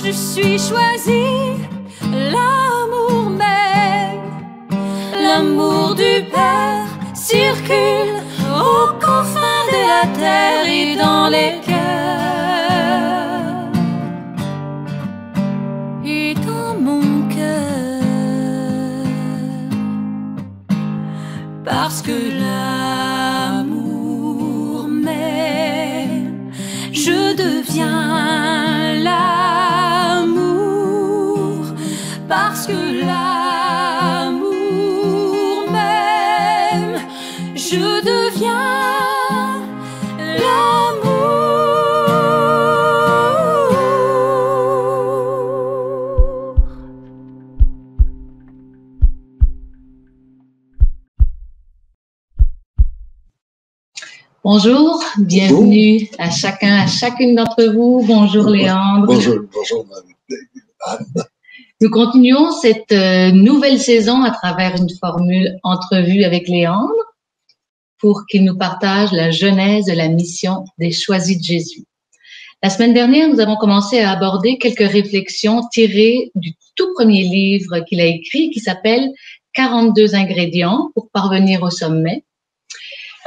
je suis choisie, l'amour même, l'amour du Père circule aux confins de la terre et dans les cœurs et dans mon cœur, parce que l'amour m'aime, je deviens l'amour, parce que l'amour m'aime, je deviens Bonjour, bienvenue à chacun, à chacune d'entre vous. Bonjour Léandre. Bonjour Madame. Nous continuons cette nouvelle saison à travers une formule entrevue avec Léandre pour qu'il nous partage la genèse de la mission des Choisis de Jésus. La semaine dernière, nous avons commencé à aborder quelques réflexions tirées du tout premier livre qu'il a écrit qui s'appelle 42 ingrédients pour parvenir au sommet.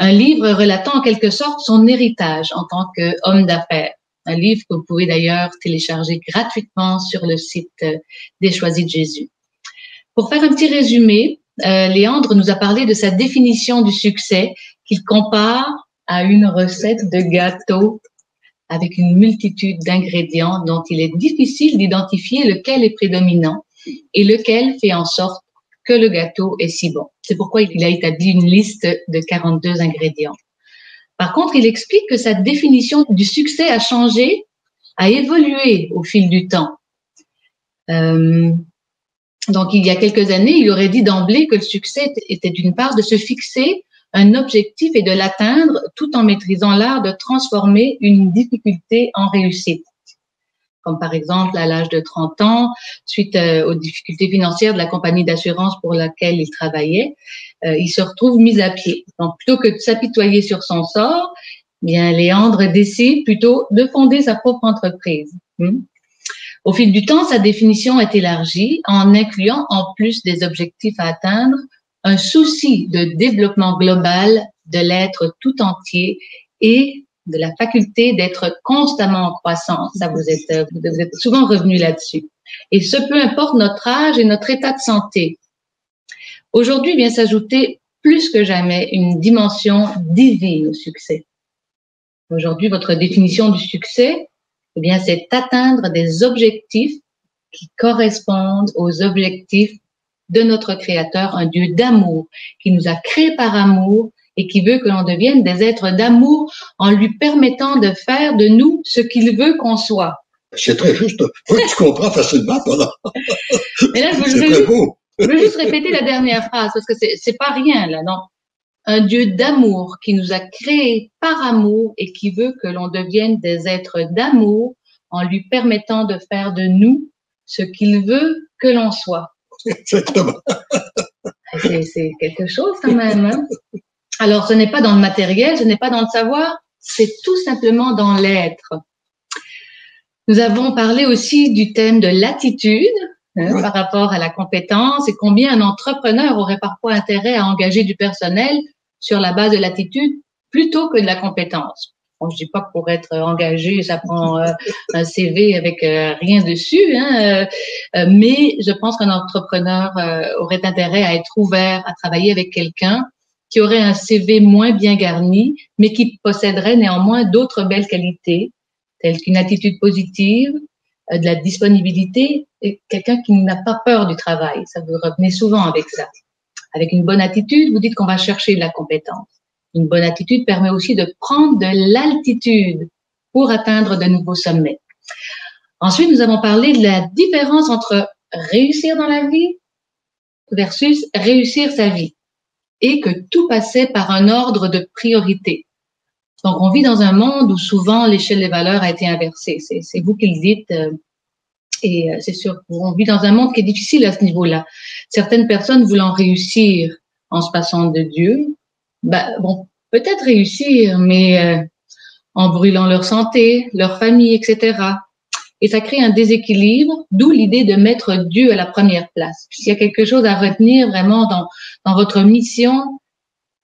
Un livre relatant en quelque sorte son héritage en tant qu'homme d'affaires. Un livre que vous pouvez d'ailleurs télécharger gratuitement sur le site des Choisis de Jésus. Pour faire un petit résumé, Léandre nous a parlé de sa définition du succès qu'il compare à une recette de gâteau avec une multitude d'ingrédients dont il est difficile d'identifier lequel est prédominant et lequel fait en sorte que le gâteau est si bon. C'est pourquoi il a établi une liste de 42 ingrédients. Par contre, il explique que sa définition du succès a changé, a évolué au fil du temps. Donc, il y a quelques années, il aurait dit d'emblée que le succès était d'une part de se fixer un objectif et de l'atteindre tout en maîtrisant l'art de transformer une difficulté en réussite. Comme par exemple à l'âge de 30 ans, suite aux difficultés financières de la compagnie d'assurance pour laquelle il travaillait, il se retrouve mis à pied. Donc, plutôt que de s'apitoyer sur son sort, bien Léandre décide plutôt de fonder sa propre entreprise. Au fil du temps, sa définition est élargie en incluant, en plus des objectifs à atteindre, un souci de développement global de l'être tout entier et de la faculté d'être constamment en croissance. Ça, vous êtes souvent revenu là-dessus. Et ce, peu importe notre âge et notre état de santé. Aujourd'hui vient s'ajouter plus que jamais une dimension divine au succès. Aujourd'hui, votre définition du succès, eh bien, c'est atteindre des objectifs qui correspondent aux objectifs de notre Créateur, un Dieu d'amour qui nous a créés par amour et qui veut que l'on devienne des êtres d'amour en lui permettant de faire de nous ce qu'il veut qu'on soit. C'est très juste. Tu comprends facilement, pendant. Mais là, je veux juste répéter la dernière phrase parce que c'est pas rien, là, non. Un Dieu d'amour qui nous a créés par amour et qui veut que l'on devienne des êtres d'amour en lui permettant de faire de nous ce qu'il veut que l'on soit. Exactement. C'est quelque chose quand même, hein? Alors, ce n'est pas dans le matériel, ce n'est pas dans le savoir, c'est tout simplement dans l'être. Nous avons parlé aussi du thème de l'attitude par rapport à la compétence et combien un entrepreneur aurait parfois intérêt à engager du personnel sur la base de l'attitude plutôt que de la compétence. Bon, je dis pas que pour être engagé, ça prend un CV avec rien dessus, hein, mais je pense qu'un entrepreneur aurait intérêt à être ouvert à travailler avec quelqu'un qui aurait un CV moins bien garni, mais qui posséderait néanmoins d'autres belles qualités, telles qu'une attitude positive, de la disponibilité, et quelqu'un qui n'a pas peur du travail. Ça vous revenez souvent avec ça. Avec une bonne attitude, vous dites qu'on va chercher de la compétence. Une bonne attitude permet aussi de prendre de l'altitude pour atteindre de nouveaux sommets. Ensuite, nous avons parlé de la différence entre réussir dans la vie versus réussir sa vie, et que tout passait par un ordre de priorité. Donc, on vit dans un monde où souvent l'échelle des valeurs a été inversée. C'est vous qui le dites, et c'est sûr, on vit dans un monde qui est difficile à ce niveau-là. Certaines personnes voulant réussir en se passant de Dieu, bon, peut-être réussir, mais en brûlant leur santé, leur famille, etc. et ça crée un déséquilibre, d'où l'idée de mettre Dieu à la première place. S'il y a quelque chose à retenir vraiment dans votre mission,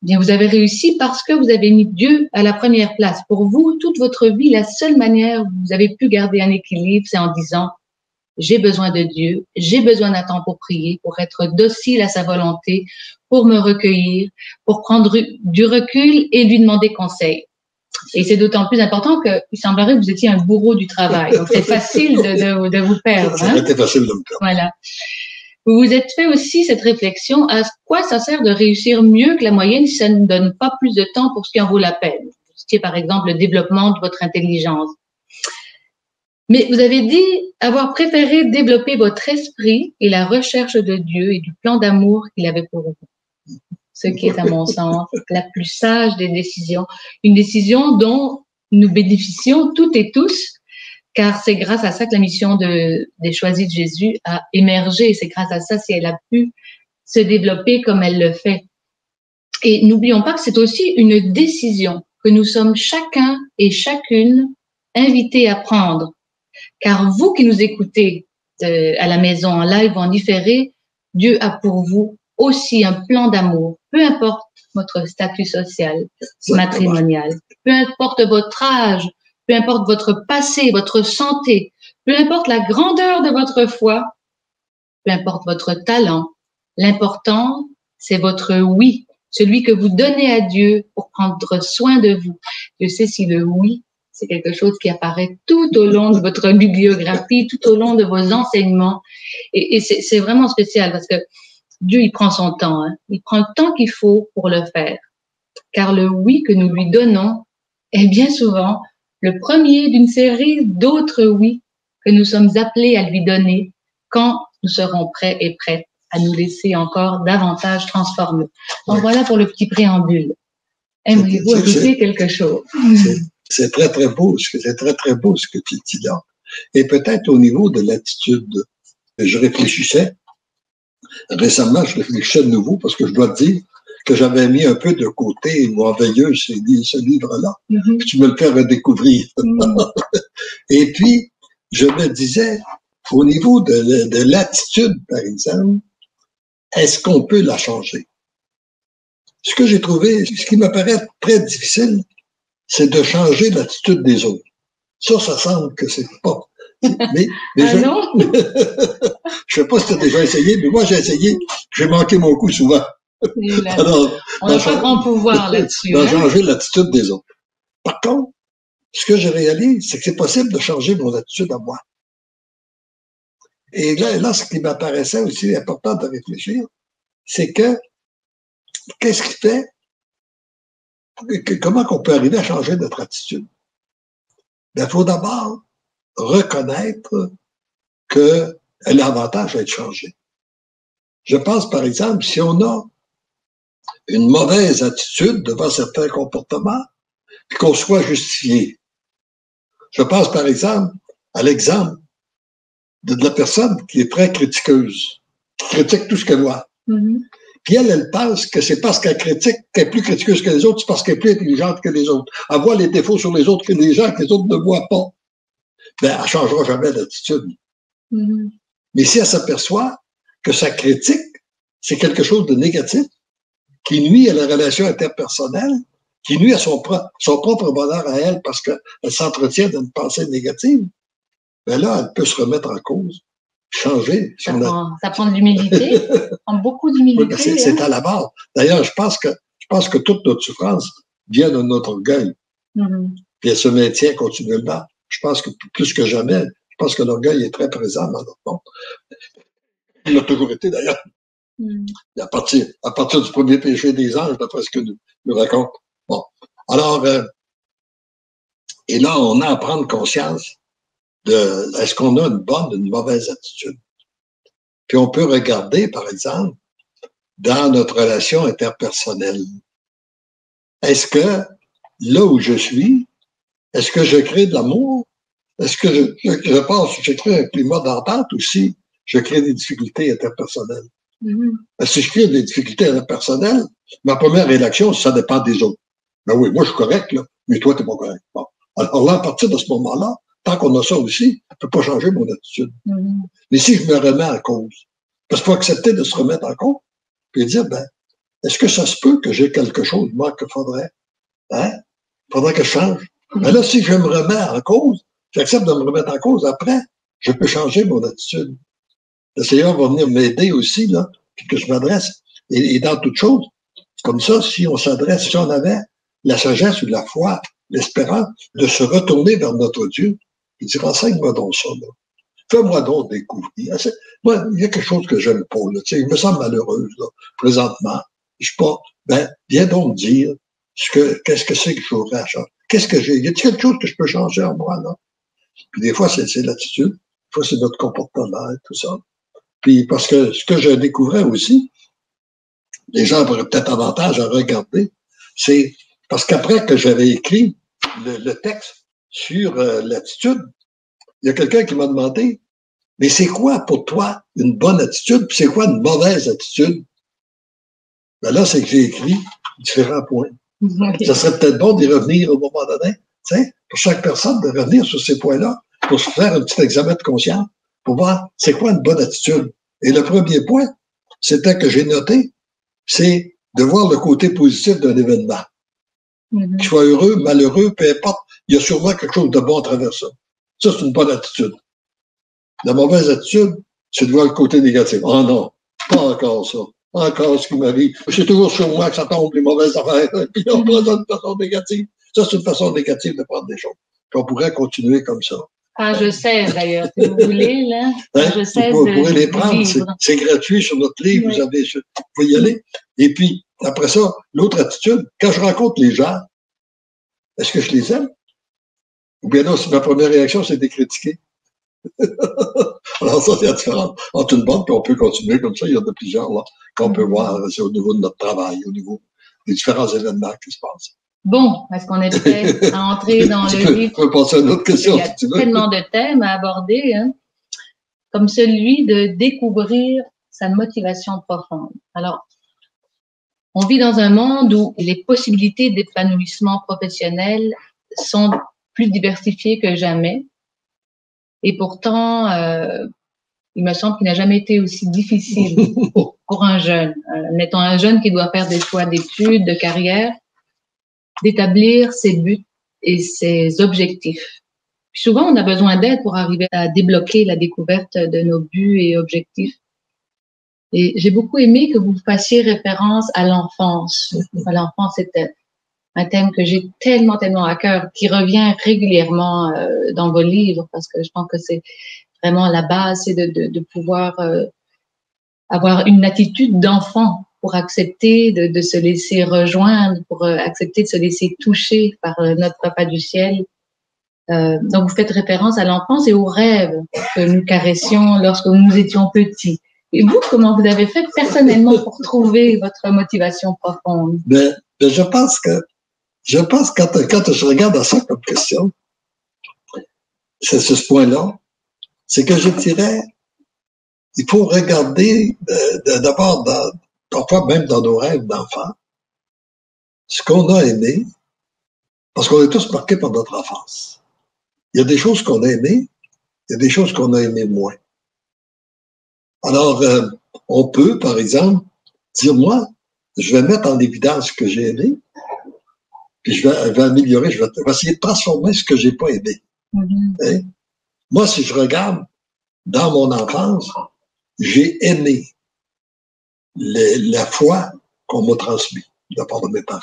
eh bien vous avez réussi parce que vous avez mis Dieu à la première place. Pour vous, toute votre vie, la seule manière où vous avez pu garder un équilibre, c'est en disant j'ai besoin de Dieu, j'ai besoin d'un temps pour prier, pour être docile à sa volonté, pour me recueillir, pour prendre du recul et lui demander conseil. Et c'est d'autant plus important qu'il semblerait que vous étiez un bourreau du travail. Donc, c'est facile de vous perdre. Ça aurait été facile de me perdre. Voilà. Vous vous êtes fait aussi cette réflexion, à quoi ça sert de réussir mieux que la moyenne si ça ne donne pas plus de temps pour ce qui en vaut la peine? Vous citiez par exemple le développement de votre intelligence. Mais vous avez dit avoir préféré développer votre esprit et la recherche de Dieu et du plan d'amour qu'il avait pour vous. Ce qui est, à mon sens, la plus sage des décisions. Une décision dont nous bénéficions toutes et tous, car c'est grâce à ça que la mission des Choisis de Jésus a émergé. C'est grâce à ça si elle a pu se développer comme elle le fait. Et n'oublions pas que c'est aussi une décision que nous sommes chacun et chacune invités à prendre. Car vous qui nous écoutez à la maison, en live ou en différé, Dieu a pour vous aussi un plan d'amour, peu importe votre statut social, matrimonial, peu importe votre âge, peu importe votre passé, votre santé, peu importe la grandeur de votre foi, peu importe votre talent. L'important, c'est votre oui, celui que vous donnez à Dieu pour prendre soin de vous. Je sais si le oui, c'est quelque chose qui apparaît tout au long de votre bibliographie, tout au long de vos enseignements. Et c'est vraiment spécial parce que Dieu, il prend son temps. Hein. Il prend le temps qu'il faut pour le faire. Car le oui que nous lui donnons est bien souvent le premier d'une série d'autres oui que nous sommes appelés à lui donner quand nous serons prêts et prêtes à nous laisser encore davantage transformer. Donc voilà pour le petit préambule. Aimeriez-vous ajouter quelque chose? C'est très, très beau, c'est très, très beau ce que tu dis là. Et peut-être au niveau de l'attitude, je réfléchissais, récemment, je réfléchissais de nouveau parce que je dois te dire que j'avais mis un peu de côté Moi veilleuse, ce livre-là. Puis tu me le fais redécouvrir. Et puis, je me disais, au niveau de l'attitude, par exemple, est-ce qu'on peut la changer? Ce que j'ai trouvé, ce qui me paraît très difficile, c'est de changer l'attitude des autres. Ça semble que c'est pas. Mais non? Je sais pas si tu as déjà essayé, mais moi j'ai essayé, j'ai manqué mon coup souvent. Alors, on n'a pas grand pouvoir là-dessus. D'en changer l'attitude des autres. Par contre, ce que je réalise, c'est que c'est possible de changer mon attitude à moi. Et là, ce qui m'apparaissait aussi important de réfléchir, c'est que qu'est-ce qui fait comment on peut arriver à changer notre attitude? Il faut d'abord reconnaître qu'elle a avantage à être changée. Je pense, par exemple, si on a une mauvaise attitude devant certains comportements, puis qu'on soit justifié. Je pense, par exemple, à l'exemple de la personne qui est très critiqueuse, qui critique tout ce qu'elle voit. Puis elle pense que c'est parce qu'elle critique qu'elle est plus critiqueuse que les autres, c'est parce qu'elle est plus intelligente que les autres. Elle voit les défauts sur les autres que les gens que les autres ne voient pas. Ben, elle ne changera jamais d'attitude. Mais si elle s'aperçoit que sa critique, c'est quelque chose de négatif, qui nuit à la relation interpersonnelle, qui nuit à son propre bonheur à elle parce qu'elle s'entretient d'une pensée négative, ben là, elle peut se remettre en cause, changer. Ça prend de l'humilité, ça prend beaucoup d'humilité. Oui, c'est à la base. D'ailleurs, je pense que toute notre souffrance vient de notre orgueil. Puis elle se maintient continuellement. Je pense que plus que jamais, je pense que l'orgueil est très présent dans notre monde. Il l'a toujours été d'ailleurs. À partir du premier péché des anges, d'après ce que nous raconte. Bon. Alors, et là, on a à prendre conscience de est-ce qu'on a une bonne ou une mauvaise attitude. Puis on peut regarder, par exemple, dans notre relation interpersonnelle. Est-ce que là où je suis, est-ce que je crée de l'amour? Est-ce que je pense que je crée un climat d'entente ou si je crée des difficultés interpersonnelles? Si je crée des difficultés interpersonnelles, ma première réaction, ça dépend des autres. Ben oui, moi je suis correct, là, mais toi, tu n'es pas correct. Bon. Alors là, à partir de ce moment-là, tant qu'on a ça aussi, je ne peux pas changer mon attitude. Mais si je me remets en cause, parce qu'il faut accepter de se remettre en cause, puis dire, ben, est-ce que ça se peut que j'ai quelque chose, moi, qu'il faudrait? Hein? Faudrait que je change. Mais là, si je me remets en cause, j'accepte de me remettre en cause, après, je peux changer mon attitude. Le Seigneur va venir m'aider aussi, là, puis que je m'adresse. Et dans toute chose, comme ça, si on s'adresse, si on avait la sagesse ou la foi, l'espérance de se retourner vers notre Dieu, et dire, enseigne-moi donc ça, là. Fais-moi donc découvrir. Moi, il y a quelque chose que j'aime pas, là. Tu sais, je me sens malheureuse, là, présentement. Je suis pas, ben, viens donc me dire qu'est-ce que c'est que j'aurais à changer. Qu'est-ce que j'ai? Y a-t-il quelque chose que je peux changer en moi, là? Puis des fois, c'est l'attitude. Des fois, c'est notre comportement et tout ça. Puis, parce que ce que je découvrais aussi, les gens auraient peut-être avantage à regarder, c'est parce qu'après que j'avais écrit le texte sur l'attitude, il y a quelqu'un qui m'a demandé, mais c'est quoi pour toi une bonne attitude, puis c'est quoi une mauvaise attitude? Ben là, c'est que j'ai écrit différents points. Ça serait peut-être bon d'y revenir au moment donné, tu sais, pour chaque personne, de revenir sur ces points-là, pour se faire un petit examen de conscience, pour voir c'est quoi une bonne attitude. Et le premier point, c'était que j'ai noté, c'est de voir le côté positif d'un événement. Qu'il soit heureux, malheureux, peu importe, il y a sûrement quelque chose de bon à travers ça. Ça, c'est une bonne attitude. La mauvaise attitude, c'est de voir le côté négatif. Oh non, pas encore ça. Encore ce qui m'arrive. C'est toujours sur moi que ça tombe, les mauvaises affaires. Puis on prend ça d'une façon négative. Ça, c'est une façon négative de prendre des choses. Puis on pourrait continuer comme ça. Page 16, d'ailleurs, si vous voulez, là. Page 16 vous pourrez les prendre. C'est gratuit sur notre livre. Oui. Vous pouvez y aller. Et puis, après ça, l'autre attitude, quand je rencontre les gens, est-ce que je les aime? Ou bien non, ma première réaction, c'est de les critiquer. Alors ça, c'est la différence entre une bonne, puis on peut continuer comme ça. Il y en a plusieurs là qu'on peut voir. C'est au niveau de notre travail, au niveau des différents événements qui se passent. Bon, est-ce qu'on est prêt à entrer dans le livre? Tu peux passer à une autre question. Il y a tellement de thèmes à aborder, hein, comme celui de découvrir sa motivation profonde. Alors, on vit dans un monde où les possibilités d'épanouissement professionnel sont plus diversifiées que jamais. Et pourtant, il me semble qu'il n'a jamais été aussi difficile pour un jeune, mettons un jeune qui doit faire des choix d'études, de carrière, d'établir ses buts et ses objectifs. Puis souvent, on a besoin d'aide pour arriver à débloquer la découverte de nos buts et objectifs. Et j'ai beaucoup aimé que vous fassiez référence à l'enfance. L'enfance, c'est un thème que j'ai tellement à cœur, qui revient régulièrement dans vos livres, parce que je pense que c'est vraiment la base, c'est de pouvoir avoir une attitude d'enfant pour accepter de se laisser rejoindre, pour accepter de se laisser toucher par notre Papa du ciel. Donc, vous faites référence à l'enfance et aux rêves que nous caressions lorsque nous étions petits. Et vous, comment vous avez fait personnellement pour trouver votre motivation profonde? Ben, je pense que quand je regarde à ça comme question, c'est ce point-là, c'est que je dirais, il faut regarder d'abord, parfois même dans nos rêves d'enfants, ce qu'on a aimé, parce qu'on est tous marqués par notre enfance. Il y a des choses qu'on a aimées, il y a des choses qu'on a aimées moins. Alors, on peut, par exemple, dire, moi, je vais mettre en évidence ce que j'ai aimé, puis je vais améliorer, je vais essayer de transformer ce que j'ai pas aimé. Hein? Moi, si je regarde dans mon enfance, j'ai aimé la foi qu'on m'a transmise de la part de mes parents.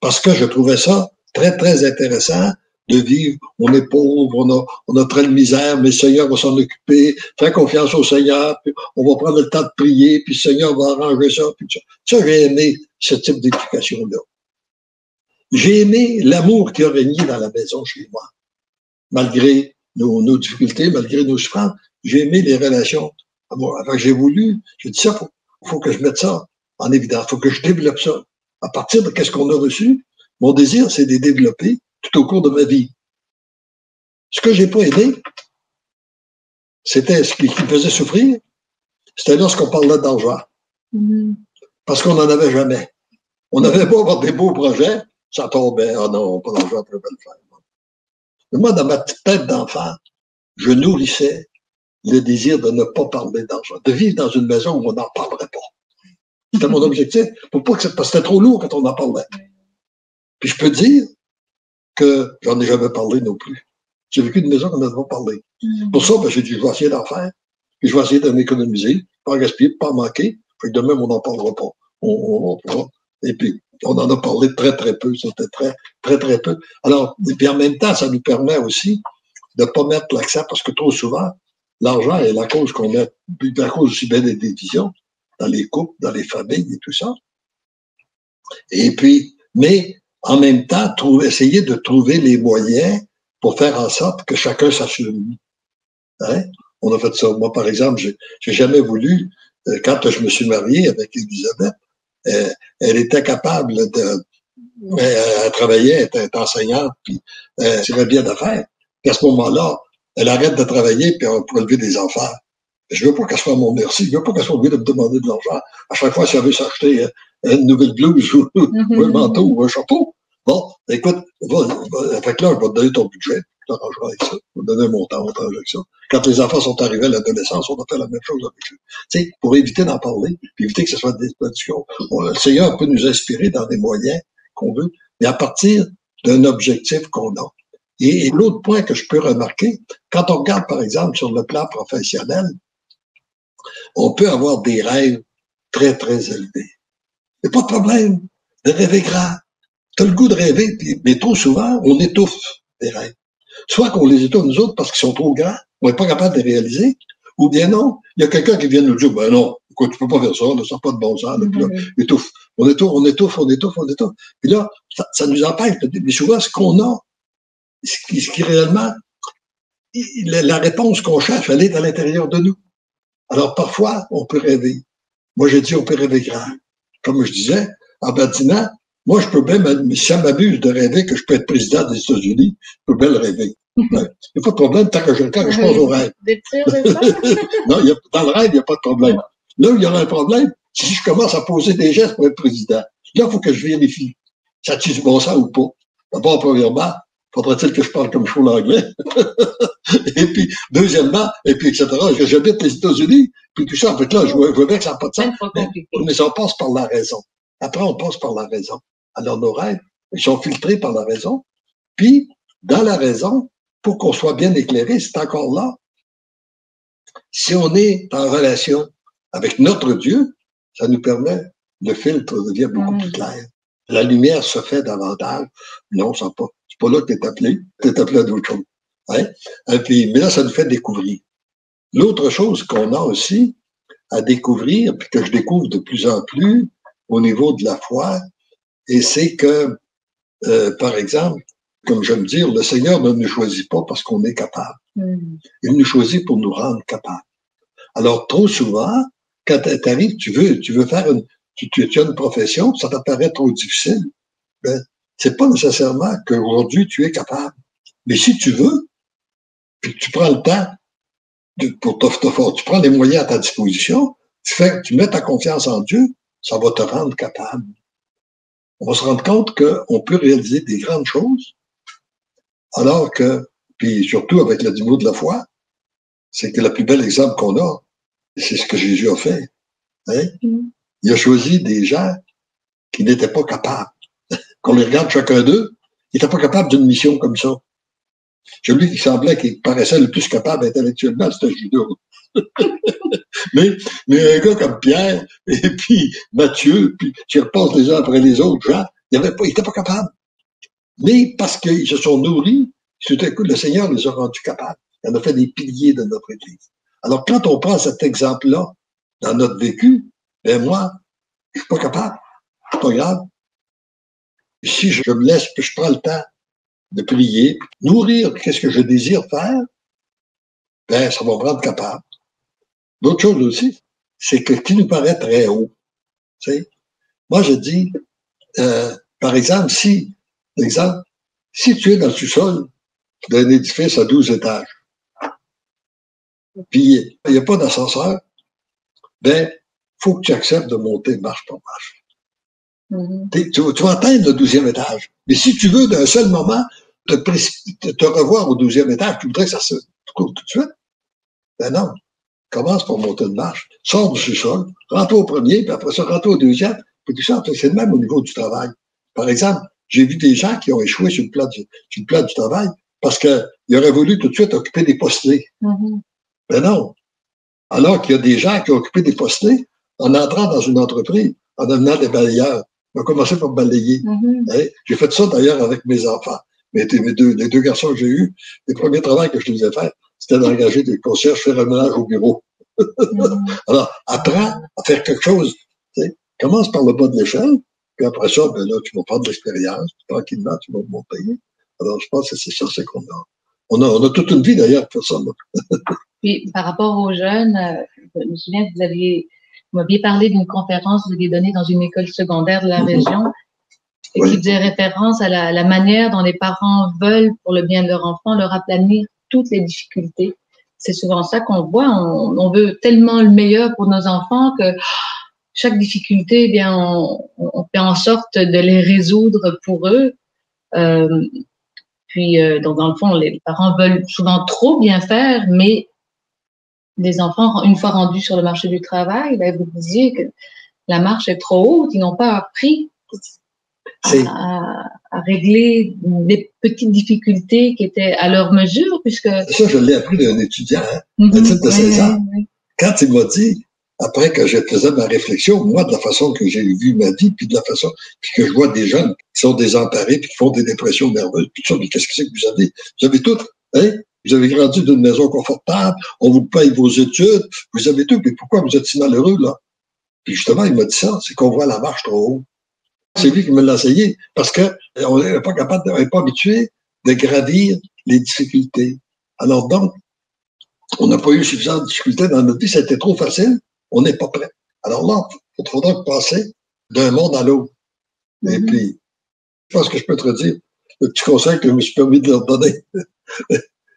Parce que je trouvais ça très intéressant de vivre. On est pauvre, on a très de misère, mais le Seigneur va s'en occuper. Fais confiance au Seigneur, puis on va prendre le temps de prier, puis le Seigneur va arranger ça. Puis ça, j'ai aimé ce type d'éducation-là. J'ai aimé l'amour qui a régné dans la maison chez moi. Malgré nos difficultés, malgré nos souffrances, j'ai aimé les relations. Enfin, j'ai dit ça, faut que je mette ça en évidence, faut que je développe ça. À partir de qu'est-ce qu'on a reçu, mon désir, c'est de les développer tout au cours de ma vie. Ce que j'ai pas aimé, c'était ce qui me faisait souffrir, c'était lorsqu'on parlait d'argent. Parce qu'on n'en avait jamais. On avait beau avoir des beaux projets, ça tombait, ah non, pas d'argent, on peut pas le faire. Moi, dans ma petite tête d'enfant, je nourrissais le désir de ne pas parler d'argent, de vivre dans une maison où on n'en parlerait pas. C'était mon objectif. Pour pas que parce que c'était trop lourd quand on en parlait. Puis je peux dire que j'en ai jamais parlé non plus. J'ai vécu une maison qu'on n'a pas parlé. Pour ça, ben, j'ai dit, je vais essayer d'en faire. Puis je vais essayer d'en économiser, pas gaspiller, pas manquer. Fait que demain, on n'en parlera pas. Et puis, on en a parlé très, très peu. C'était très, très, très peu. Alors, et puis en même temps, ça nous permet aussi de ne pas mettre l'accent, parce que trop souvent, l'argent est la cause qu'on met, puis la cause aussi bien des divisions dans les couples, dans les familles et tout ça. Et puis, mais en même temps, essayer de trouver les moyens pour faire en sorte que chacun s'assume. Hein? On a fait ça. Moi, par exemple, j'ai jamais voulu, quand je me suis marié avec Elisabeth, elle était capable de, elle travaillait, elle était enseignante, puis elle tirait bien d'affaires. Puis à ce moment-là, elle arrête de travailler, puis pour élever des enfants. Je veux pas qu'elle soit à mon merci. Je veux pas qu'elle soit obligée de me demander de l'argent. À chaque fois, si elle veut s'acheter une nouvelle blouse ou un manteau ou un chapeau. Bon, écoute, fait que là, je vais te donner ton budget. Tu t'arrangeras avec ça. Je vais te donner un montant, on t'arrange avec ça. Quand les enfants sont arrivés à l'adolescence, on a fait la même chose avec eux. Tu sais, pour éviter d'en parler, puis éviter que ce soit des discussions. Le Seigneur peut nous inspirer dans des moyens qu'on veut, mais à partir d'un objectif qu'on a. Et l'autre point que je peux remarquer, quand on regarde, par exemple, sur le plan professionnel, on peut avoir des rêves très, très élevés. Il n'y a pas de problème de rêver grand. Tu as le goût de rêver, mais trop souvent, on étouffe des rêves. Soit qu'on les étouffe nous autres parce qu'ils sont trop grands, on n'est pas capable de les réaliser, ou bien non, il y a quelqu'un qui vient nous dire, ben non, écoute, tu peux pas faire ça, ça n'a pas de bon sens, puis là, étouffe. On étouffe. Puis là, ça nous empêche. Mais souvent, ce qu'on a, ce qui réellement, la réponse qu'on cherche, elle est à l'intérieur de nous. Alors, parfois, on peut rêver. Moi, j'ai dit, on peut rêver grand. Comme je disais, en bâtiment, moi, je peux bien, si ça m'abuse de rêver que je peux être président des États-Unis, je peux bien le rêver. Il n'y a pas de problème tant que je pense au rêve. Non, dans le rêve, il n'y a pas de problème. Là où il y aura un problème, si je commence à poser des gestes pour être président, là, il faut que je vérifie. Ça tue du bon sens ou pas? D'abord, premièrement, faudrait-il que je parle comme je fais l'anglais? Et puis, deuxièmement, et puis, etc. J'habite les États-Unis, puis tout ça. En fait, là, je vois bien que ça n'a pas de sens. Mais ça passe par la raison. Après, on passe par la raison. Alors, nos rêves, ils sont filtrés par la raison. Puis, dans la raison, pour qu'on soit bien éclairé, c'est encore là. Si on est en relation avec notre Dieu, ça nous permet, le filtre devient beaucoup plus clair. La lumière se fait davantage. Non, c'est pas là que t'es appelé. T'es appelé à d'autres choses. Hein? Et puis, mais là, ça nous fait découvrir. L'autre chose qu'on a aussi à découvrir, puis que je découvre de plus en plus au niveau de la foi, et c'est que, par exemple, comme j'aime dire, le Seigneur ne nous choisit pas parce qu'on est capable. Il nous choisit pour nous rendre capables. Alors, trop souvent, quand tu arrives, tu veux faire tu as une profession, ça t'apparaît trop difficile. Ben, c'est pas nécessairement qu'aujourd'hui tu es capable. Mais si tu veux, puis que tu prends le temps pour tu prends les moyens à ta disposition, tu mets ta confiance en Dieu, ça va te rendre capable. On va se rendre compte qu'on peut réaliser des grandes choses, alors que, puis surtout avec le niveau de la foi, c'est que le plus bel exemple qu'on a, c'est ce que Jésus a fait. Hein? Il a choisi des gens qui n'étaient pas capables. Qu'on les regarde chacun d'eux, ils n'étaient pas capables d'une mission comme ça. Celui qui semblait qu'il paraissait le plus capable intellectuellement, c'était Judas. mais un gars comme Pierre, et puis Matthieu, puis tu repasses les uns après les autres, Jean, ils n'étaient pas capables. Mais parce qu'ils se sont nourris, tout à coup, le Seigneur les a rendus capables. Il en a fait des piliers de notre Église. Alors, quand on prend cet exemple-là dans notre vécu, ben moi, je suis pas capable. C'est pas grave. Si je me laisse, puis je prends le temps de prier, nourrir qu'est-ce que je désire faire, ben ça va me rendre capable. L'autre chose aussi, c'est que ce qui nous paraît très haut, tu sais, moi je dis, par exemple, si tu es dans le sous-sol d'un édifice à 12 étages, puis il n'y a pas d'ascenseur, ben, faut que tu acceptes de monter marche par marche. Tu vas atteindre le 12e étage. Mais si tu veux, d'un seul moment, te revoir au 12e étage, tu voudrais que ça se trouve tout de suite? Ben non. Commence par monter une marche, sors du sous-sol, rentre au premier, puis après ça, rentre au deuxième, puis tout ça, c'est le même au niveau du travail. Par exemple, j'ai vu des gens qui ont échoué sur le plan du travail parce qu'ils auraient voulu tout de suite occuper des postés. Ben non. Alors qu'il y a des gens qui ont occupé des postés en entrant dans une entreprise, en devenant des balayeurs. Ils ont commencé par balayer. Hein? J'ai fait ça d'ailleurs avec mes enfants. Les deux garçons que j'ai eus, les premiers travaux que je les ai faits, c'était d'engager des concierges, faire un ménage au bureau. Alors, apprends à faire quelque chose. T'sais. Commence par le bas de l'échelle, puis après ça, ben là, tu vas prendre de l'expérience, tranquillement, tu vas monter. Alors, je pense que c'est ça, c'est qu'on a. On a toute une vie d'ailleurs pour ça. Puis, par rapport aux jeunes, je me souviens que vous m'aviez parlé d'une conférence que vous aviez donnée dans une école secondaire de la région, et qui faisait référence à la manière dont les parents veulent, pour le bien de leur enfant, leur aplanir toutes les difficultés. C'est souvent ça qu'on voit. On veut tellement le meilleur pour nos enfants que chaque difficulté, eh bien, on fait en sorte de les résoudre pour eux. Donc, dans le fond, les parents veulent souvent trop bien faire, mais les enfants, une fois rendus sur le marché du travail, ben, vous disiez que la marche est trop haute. Ils n'ont pas appris à régler des petites difficultés qui étaient à leur mesure, puisque... Ça, je l'ai appris d'un étudiant, un type de 16 ans. Quand il m'a dit, après que je faisais ma réflexion, moi, de la façon que j'ai vu ma vie, puis de la façon que je vois des jeunes qui sont désemparés, puis qui font des dépressions nerveuses, puis tout ça, mais qu'est-ce que c'est que vous avez? Vous avez tout, hein? Vous avez grandi d'une maison confortable, on vous paye vos études, vous avez tout, mais pourquoi vous êtes si malheureux, là? Puis justement, il m'a dit ça, c'est qu'on voit la marche trop haut. C'est lui qui me l'a essayé, parce qu'on n'est pas capable, on n'est pas habitué de gravir les difficultés. Alors donc, on n'a pas eu suffisamment de difficultés dans notre vie, ça a été trop facile, on n'est pas prêt. Alors là, il faudra passer d'un monde à l'autre. Et puis, je pense que je peux te dire, le petit conseil que je me suis permis de leur donner,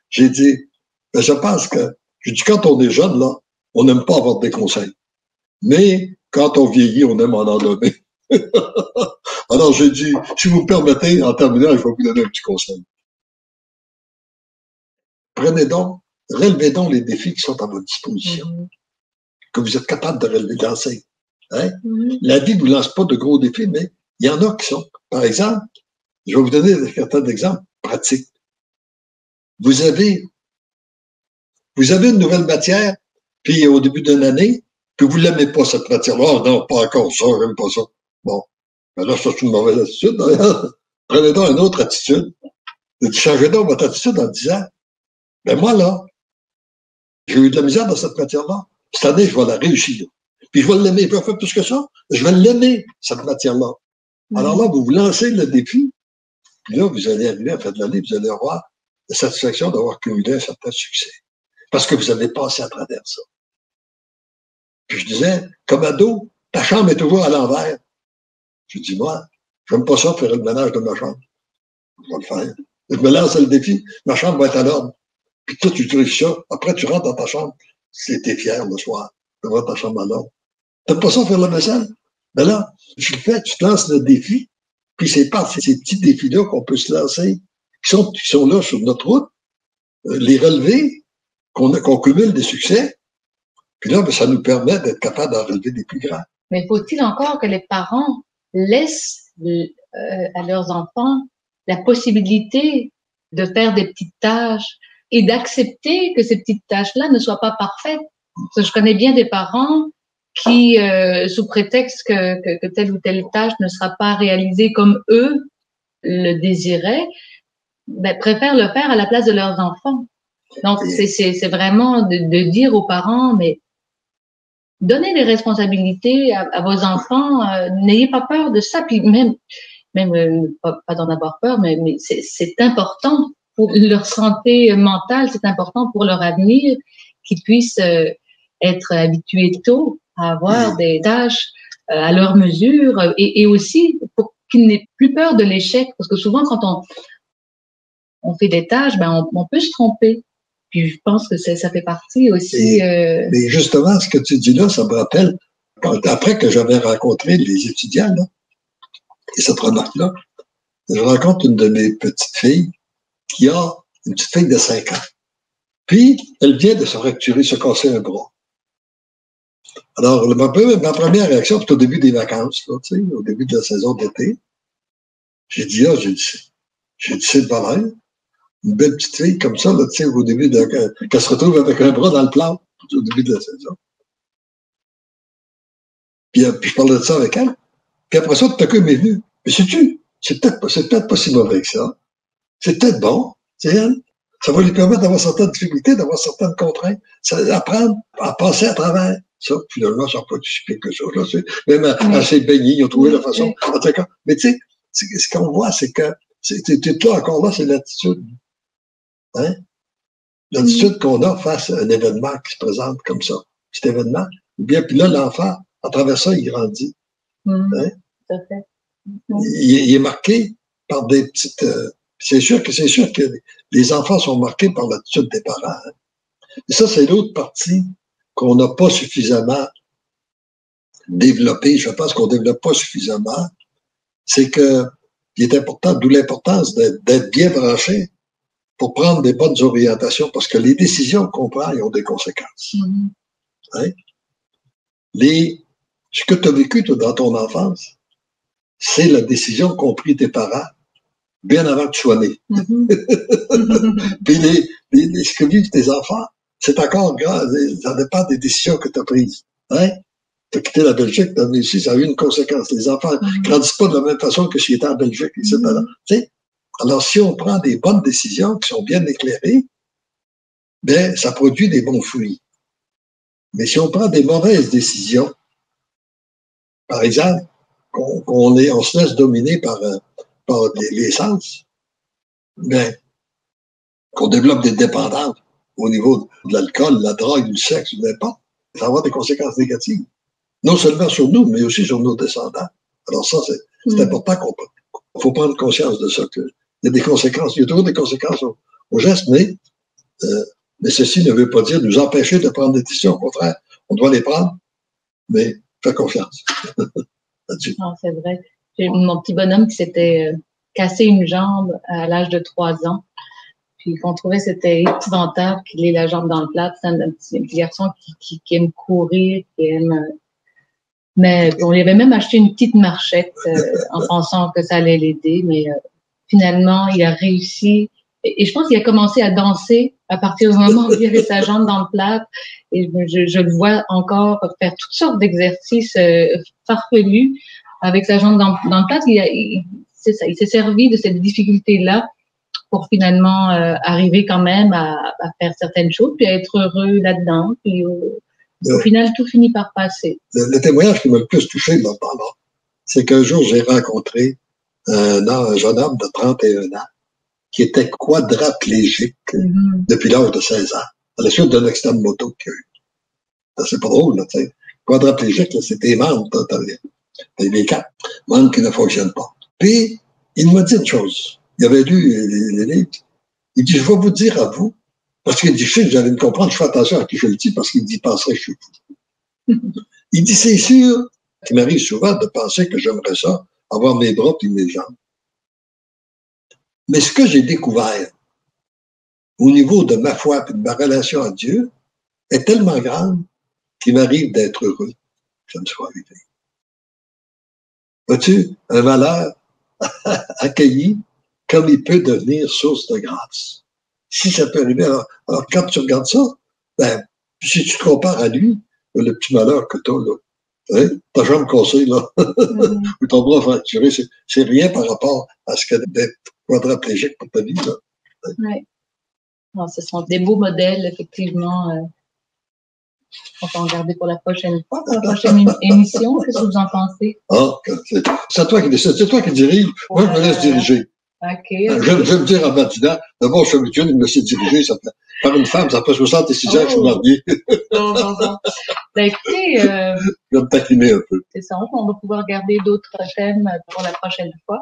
j'ai dit, ben, je pense que, quand on est jeune, là, on n'aime pas avoir des conseils. Mais quand on vieillit, on aime en donner. Alors j'ai dit, si vous me permettez, en terminant, je vais vous donner un petit conseil. Relevez donc les défis qui sont à votre disposition, que vous êtes capable de relever, lancer. Hein? La vie ne vous lance pas de gros défis, mais il y en a qui sont. Par exemple, je vais vous donner certains exemples pratiques. Vous avez une nouvelle matière, puis au début d'une année, que vous l'aimez pas, cette matière-là. Oh, non, pas encore ça, j'aime pas ça. Bon. Ben là, c'est une mauvaise attitude, d'ailleurs. Prenez donc une autre attitude. Changez donc votre attitude en disant, ben moi, là, j'ai eu de la misère dans cette matière-là. Cette année, je vais la réussir. Puis je vais l'aimer. Puis en fait, plus que ça, je vais l'aimer, cette matière-là. Alors là, vous vous lancez le défi. Puis là, vous allez arriver à la fin de l'année, vous allez avoir la satisfaction d'avoir cumulé un certain succès. Parce que vous avez passé à travers ça. Puis je disais, comme ado, ta chambre est toujours à l'envers. Je dis, moi, j'aime pas ça faire le ménage de ma chambre. Je vais le faire. Je me lance le défi, ma chambre va être à l'ordre. Puis toi, tu utilises ça. Après, tu rentres dans ta chambre. T'es fier le soir de voir ta chambre à l'ordre. T'aimes pas ça faire le vaisselle? Ben là, tu le fais, tu te lances le défi. Puis c'est par ces petits défis-là qu'on peut se lancer, qui sont là sur notre route, les relever, qu'on cumule des succès. Puis là, ben, ça nous permet d'être capable d'en relever des plus grands. Mais faut-il encore que les parents laissent à leurs enfants la possibilité de faire des petites tâches et d'accepter que ces petites tâches-là ne soient pas parfaites? Parce que je connais bien des parents qui, sous prétexte que telle ou telle tâche ne sera pas réalisée comme eux le désiraient, ben, préfèrent le faire à la place de leurs enfants. Donc, c'est vraiment de dire aux parents, mais donnez les responsabilités à vos enfants, n'ayez pas peur de ça, puis même pas d'en avoir peur, mais c'est important pour leur santé mentale, c'est important pour leur avenir qu'ils puissent être habitués tôt à avoir des tâches à leur mesure et aussi pour qu'ils n'aient plus peur de l'échec, parce que souvent quand on fait des tâches, ben on peut se tromper. Puis je pense que ça fait partie aussi. Mais justement, ce que tu dis là, ça me rappelle, après que j'avais rencontré les étudiants, là, et cette remarque-là, je rencontre une de mes petites filles, qui a une petite fille de 5 ans. Puis, elle vient de se casser un bras. Alors, ma première réaction, c'est au début des vacances, là, au début de la saison d'été. J'ai dit, c'est de valeur. Une belle petite fille comme ça, là, au début qu'elle se retrouve avec un bras dans le plan au début de la saison. Puis je parlais de ça avec elle. Puis après ça, tout à coup, elle m'est venue. Mais sais-tu, c'est peut-être pas si mauvais que ça. C'est peut-être bon. Ça va lui permettre d'avoir certaines difficultés, d'avoir certaines contraintes. Apprendre à passer à travers ça. Finalement, ça n'a pas si pire que ça. Là, même à s'est baigné, ils ont trouvé la façon. En tout cas, mais tu sais, ce qu'on voit, c'est que là, encore là, c'est l'attitude. Hein? L'attitude qu'on a face à un événement qui se présente comme ça. Cet événement. Ou bien, puis là, l'enfant, à travers ça, il grandit. Hein? Tout à fait. Il est marqué par des petites... c'est sûr que les enfants sont marqués par l'attitude des parents. Hein? Et ça, c'est l'autre partie qu'on n'a pas suffisamment développée. Je pense qu'on ne développe pas suffisamment. C'est que il est important, d'où l'importance d'être bien branché pour prendre des bonnes orientations, parce que les décisions qu'on prend, elles ont des conséquences. Hein? Ce que tu as vécu toi, dans ton enfance, c'est la décision qu'ont pris tes parents bien avant que tu sois né. Puis ce que vivent tes enfants, c'est encore grave, ça dépend des décisions que tu as prises. Hein? Tu as quitté la Belgique, tu as venu ici, ça a eu une conséquence. Les enfants ne grandissent pas de la même façon que s'ils étaient en Belgique, etc. Alors, si on prend des bonnes décisions qui sont bien éclairées, ben, ça produit des bons fruits. Mais si on prend des mauvaises décisions, par exemple, on se laisse dominer par les sens, ben, qu'on développe des dépendances au niveau de l'alcool, de la drogue, du sexe, n'importe, ça va avoir des conséquences négatives. Non seulement sur nous, mais aussi sur nos descendants. Alors ça, c'est important qu'il faut prendre conscience de ça, qu'il y a des conséquences, il y a toujours des conséquences aux gestes, mais ceci ne veut pas dire nous empêcher de prendre des décisions. Au contraire, on doit les prendre, mais fais confiance. Non, c'est vrai. J'ai mon petit bonhomme qui s'était cassé une jambe à l'âge de 3 ans. Puis qu'on trouvait c'était épouvantable qu'il ait la jambe dans le plat. C'est un petit garçon qui aime courir, qui aime... Mais on lui avait même acheté une petite marchette en pensant que ça allait l'aider. Mais finalement, il a réussi. Et je pense qu'il a commencé à danser à partir du moment où il avait sa jambe dans le plat. Et je le vois encore faire toutes sortes d'exercices farfelus avec sa jambe dans le plat. C'est ça, il s'est servi de cette difficulté-là pour finalement arriver quand même à faire certaines choses, puis à être heureux là-dedans. Puis au final, tout finit par passer. Le témoignage qui m'a le plus touché là-dedans, c'est qu'un jour, j'ai rencontré un jeune homme de 31 ans qui était quadraplégique depuis l'âge de 16 ans, à la suite d'un accident de moto qu'il a eu. C'est pas drôle, là, tu sais. Quadraplégique, là, c'est tes membres, t'as les 4 membres qui ne fonctionnent pas. Puis, il m'a dit une chose. Il avait lu les livres. Il dit, je vais vous dire à vous, parce qu'il dit, je sais que vous allez me comprendre, je fais attention à qui je le dis, parce qu'il dit, penserait que je suis fou. Il dit, c'est sûr qu'il m'arrive souvent de penser que j'aimerais ça, avoir mes bras et mes jambes. Mais ce que j'ai découvert au niveau de ma foi et de ma relation à Dieu est tellement grande qu'il m'arrive d'être heureux que ça me soit arrivé. Vois-tu, un malheur accueilli, comme il peut devenir source de grâce. Si ça peut arriver, alors quand tu regardes ça, ben, si tu te compares à lui, le petit malheur que tu as, là, hein, ta jambe cassée, là, ou ton bras fracturé, c'est rien par rapport à ce que d'être quadraplégique pour ta vie, là. Oui. Non, ce sont des beaux modèles, effectivement, qu'on va regarder pour la prochaine fois, pour la prochaine émission. Qu'est-ce que vous en pensez? Ah, c'est toi qui décide, c'est toi qui dirige. Moi, je me laisse diriger. OK. Je vais me dire à Matina, d'abord, je suis habitué de me laisser diriger. Par une femme, ça fait 66 ans que je suis marié. Bon. Ben, écoutez, je vais me taquiner un peu. C'est ça, on va pouvoir garder d'autres thèmes pour la prochaine fois.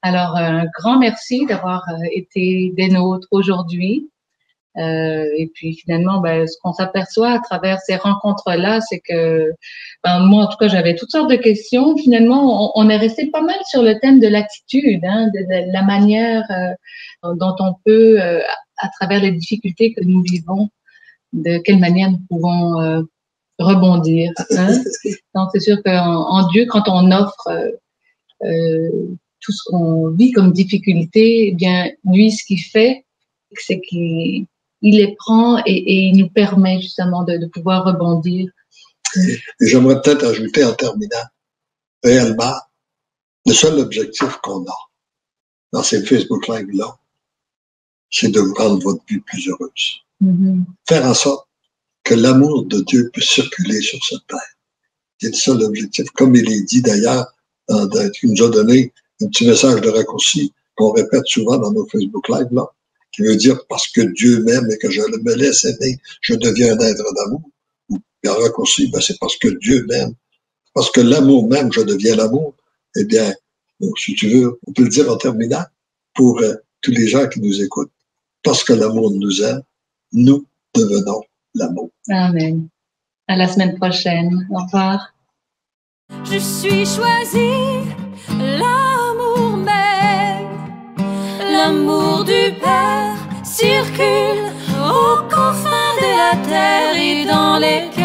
Alors, un grand merci d'avoir été des nôtres aujourd'hui. Et puis finalement, ce qu'on s'aperçoit à travers ces rencontres-là, c'est que moi, en tout cas, j'avais toutes sortes de questions. Finalement, on est resté pas mal sur le thème de l'attitude, de la manière dont on peut, à travers les difficultés que nous vivons, de quelle manière nous pouvons rebondir. Donc, c'est sûr qu'en Dieu, quand on offre tout ce qu'on vit comme difficulté, eh bien, lui, ce qu'il fait, c'est qu'il les prend et il nous permet justement de pouvoir rebondir. Et j'aimerais peut-être ajouter en terminant, réellement, le seul objectif qu'on a dans ces Facebook Live-là, c'est de vous rendre votre vie plus heureuse. Faire en sorte que l'amour de Dieu puisse circuler sur cette terre. C'est le seul objectif. Comme il est dit d'ailleurs, il nous a donné un petit message de raccourci qu'on répète souvent dans nos Facebook Live, là, qui veut dire parce que Dieu m'aime et que je me laisse aimer, je deviens un être d'amour. Ou bien raccourci, c'est parce que Dieu m'aime. Parce que l'amour même, je deviens l'amour. Eh bien, si tu veux, on peut le dire en terminant pour tous les gens qui nous écoutent. Parce que l'amour nous aime, nous devenons l'amour. Amen. À la semaine prochaine. Au revoir. Je suis choisie, l'amour même, l'amour du Père circule aux confins de la terre et dans les cœurs.